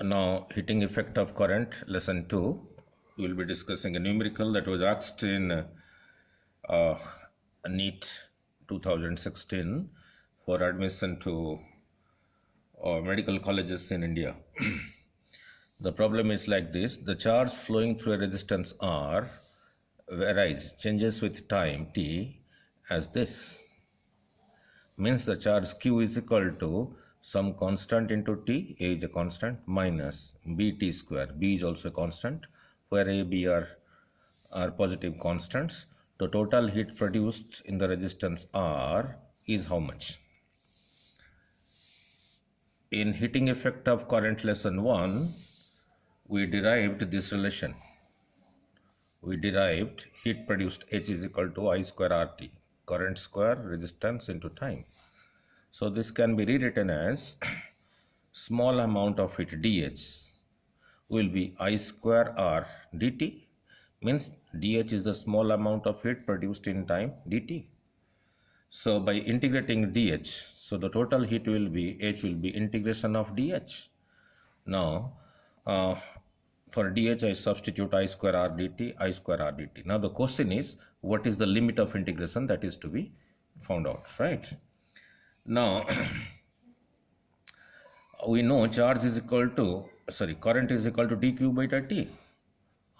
Now, heating effect of current, lesson 2. We will be discussing a numerical that was asked in uh, NEET 2016 for admission to medical colleges in India. The problem is like this: the charge flowing through a resistance R varies, changes with time t as this. Means the charge q is equal to some constant into t, a is a constant, minus bt square, b is also a constant, where a, b are positive constants. The total heat produced in the resistance R is how much? In heating effect of current lesson 1, we derived this relation. We derived heat produced H is equal to I square RT, current square resistance into time. So this can be rewritten as small amount of heat dH will be I square R dt, means dH is the small amount of heat produced in time dt. So by integrating dH, so the total heat will be, H will be integration of dH. Now for dH I substitute I square R dt, I square R dt. Now the question is, what is the limit of integration that is to be found out, right? Now we know charge is equal to, current is equal to dq by dt.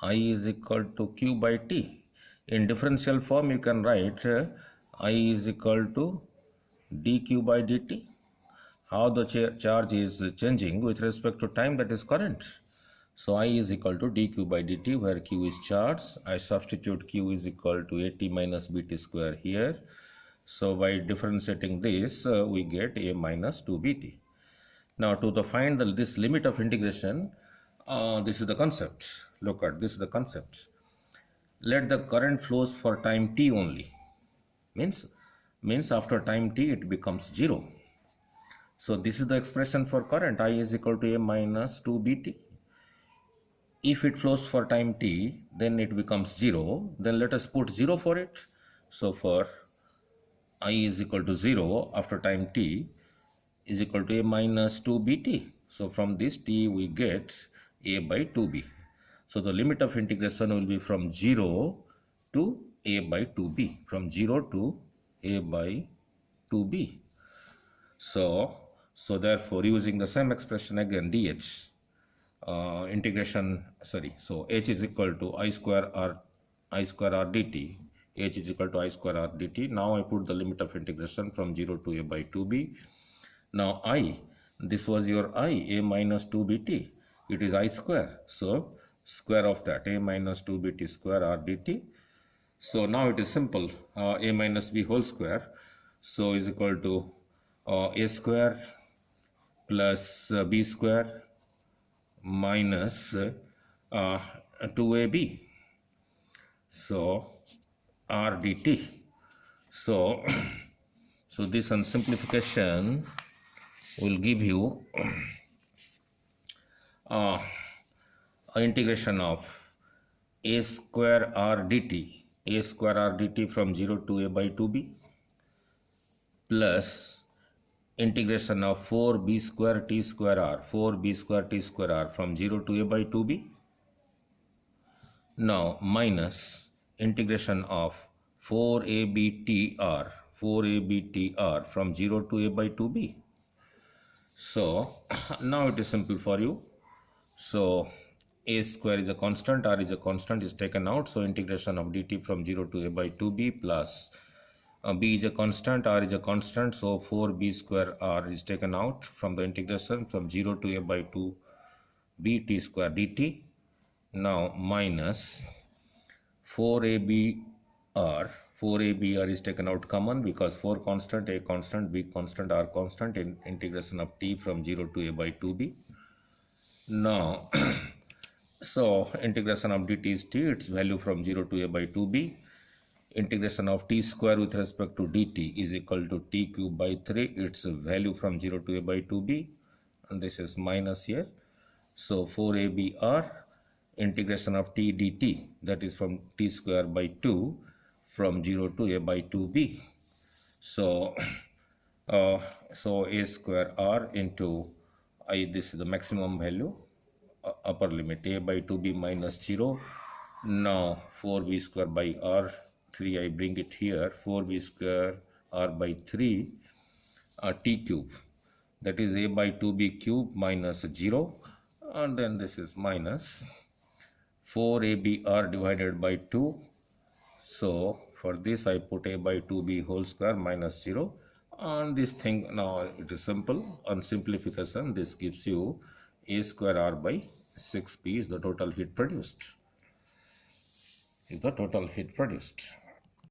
I is equal to q by t. In differential form you can write I is equal to dq by dt. How the charge is changing with respect to time, that is current. So I is equal to dq by dt, where q is charge. I substitute q is equal to at minus bt square here. So by differentiating this, we get a minus 2bt. Now to find this limit of integration, this is the concept. Look at this is the concept. Let the current flows for time t only. Means after time t it becomes 0. So this is the expression for current. I is equal to a minus 2bt. If it flows for time t, then it becomes 0. Then let us put 0 for it. So for I is equal to 0 after time t is equal to a minus 2bt. So from this t we get a by 2b. So the limit of integration will be from 0 to a by 2b. From 0 to a by 2b. So therefore using the same expression again, dH integration, so H is equal to I square R dt. H is equal to I square R dt. Now I put the limit of integration from 0 to a by 2b. Now I, this was your I, a minus 2bt. It is I square. So square of that, a minus 2bt square R dt. So now it is simple, a minus b whole square. So is equal to a square plus b square minus 2ab. So R dt. So this on simplification will give you integration of a square R dt from 0 to a by 2b plus integration of 4b square t square R from 0 to a by 2b. Now minus integration of 4abtr from 0 to a by 2b. So now it is simple for you. So a square is a constant, r is a constant, is taken out. So integration of dt from 0 to a by 2b plus b is a constant, r is a constant. So 4b square r is taken out from the integration from 0 to a by 2b t square dt. Now minus 4abr is taken out common, because 4 constant, a constant, b constant, r constant, in integration of t from 0 to a by 2b. Now so integration of dt is t, its value from 0 to a by 2b. Integration of t square with respect to dt is equal to t cube by 3, its value from 0 to a by 2b, and this is minus here. So 4abr integration of t dt, that is from t square by 2 from 0 to a by 2b. So a square r into I, this is the maximum value, upper limit a by 2b minus 0. Now 4b square by r3, I bring it here, 4b square r by 3 t cube, that is a by 2b cube minus 0, and then this is minus 4abr divided by 2. So for this I put a by 2b whole square minus 0, and this thing, now it is simple. On simplification, this gives you a square r by 6p is the total heat produced.